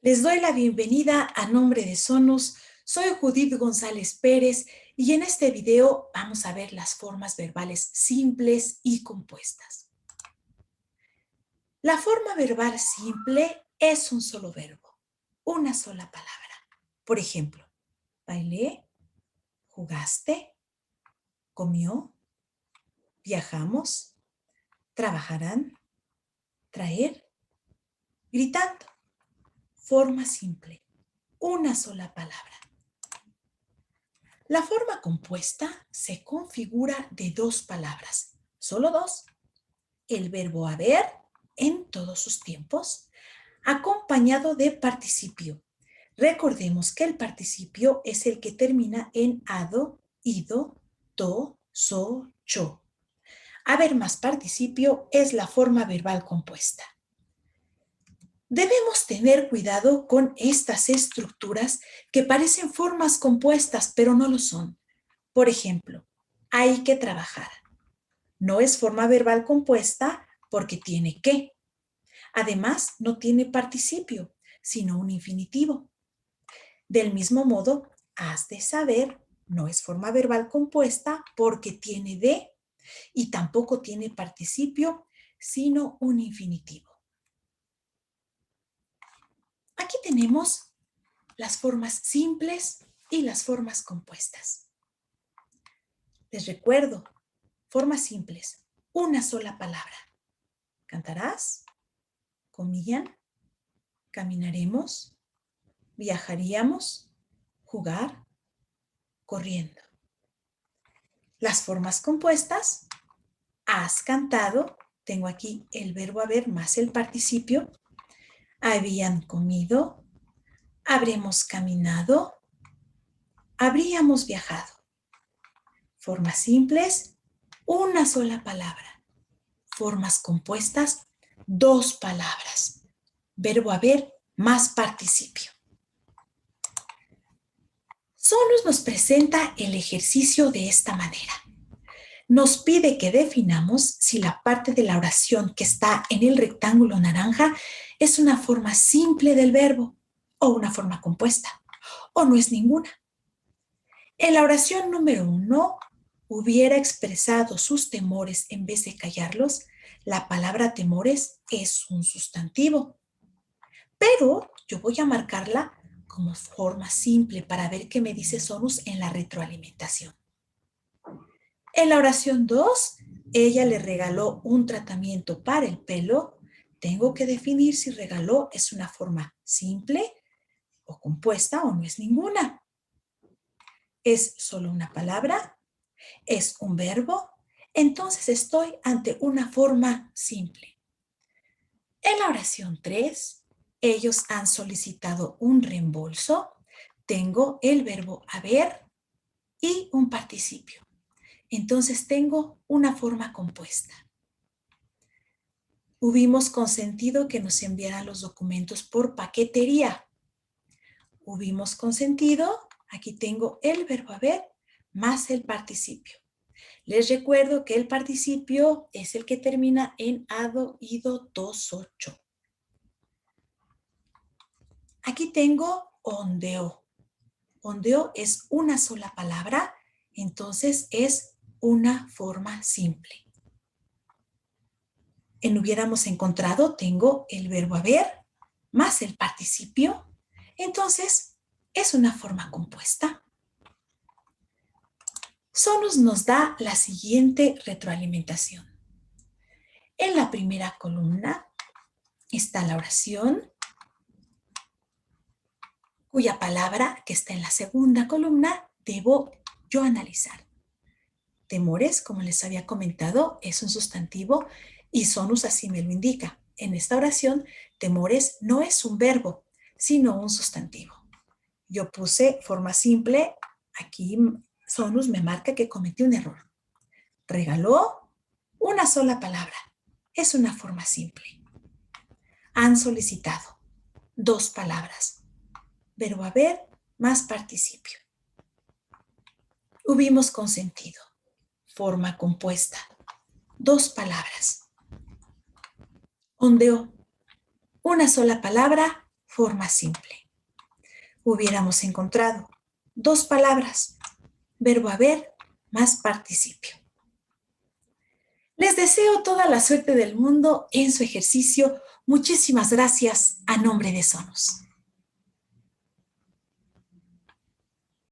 Les doy la bienvenida a nombre de Sonus. Soy Judith González Pérez y en este video vamos a ver las formas verbales simples y compuestas. La forma verbal simple es un solo verbo, una sola palabra. Por ejemplo, bailé, jugaste, comió, viajamos, trabajarán, traer, gritando. Forma simple, una sola palabra. La forma compuesta se configura de dos palabras, solo dos. El verbo haber en todos sus tiempos, acompañado de participio. Recordemos que el participio es el que termina en ado, ido, to, so, cho. Haber más participio es la forma verbal compuesta. Debemos tener cuidado con estas estructuras que parecen formas compuestas, pero no lo son. Por ejemplo, hay que trabajar. No es forma verbal compuesta porque tiene que. Además, no tiene participio, sino un infinitivo. Del mismo modo, has de saber no es forma verbal compuesta porque tiene de y tampoco tiene participio, sino un infinitivo. Aquí tenemos las formas simples y las formas compuestas. Les recuerdo, formas simples, una sola palabra. Cantarás, comían, caminaremos, viajaríamos, jugar, corriendo. Las formas compuestas, has cantado, tengo aquí el verbo haber más el participio, habían comido, habremos caminado, habríamos viajado. Formas simples, una sola palabra. Formas compuestas, dos palabras. Verbo haber más participio. Sonus nos presenta el ejercicio de esta manera. Nos pide que definamos si la parte de la oración que está en el rectángulo naranja es una forma simple del verbo o una forma compuesta o no es ninguna. En la oración número 1 hubiera expresado sus temores en vez de callarlos, la palabra temores es un sustantivo. Pero yo voy a marcarla como forma simple para ver qué me dice Sonus en la retroalimentación. En la oración 2, ella le regaló un tratamiento para el pelo. Tengo que definir si regaló es una forma simple o compuesta o no es ninguna. ¿Es solo una palabra? ¿Es un verbo? Entonces estoy ante una forma simple. En la oración 3, ellos han solicitado un reembolso. Tengo el verbo haber y un participio. Entonces tengo una forma compuesta. Hubimos consentido que nos enviaran los documentos por paquetería. Hubimos consentido, aquí tengo el verbo haber más el participio. Les recuerdo que el participio es el que termina en ado, ido, to, so, cho. Aquí tengo ondeó. Ondeó es una sola palabra, entonces es una forma simple. En hubiéramos encontrado, tengo el verbo haber más el participio, entonces es una forma compuesta. Sonus nos da la siguiente retroalimentación. En la primera columna está la oración, cuya palabra que está en la segunda columna debo yo analizar. Temores, como les había comentado, es un sustantivo y Sonus así me lo indica. En esta oración, temores no es un verbo, sino un sustantivo. Yo puse forma simple, aquí Sonus me marca que cometí un error. Regaló una sola palabra, es una forma simple. Han solicitado dos palabras, verbo haber más participio. Hubimos consentido, forma compuesta, dos palabras. Ondeó, una sola palabra, forma simple. Hubiéramos encontrado dos palabras, verbo haber más participio. Les deseo toda la suerte del mundo en su ejercicio. Muchísimas gracias a nombre de Sonos.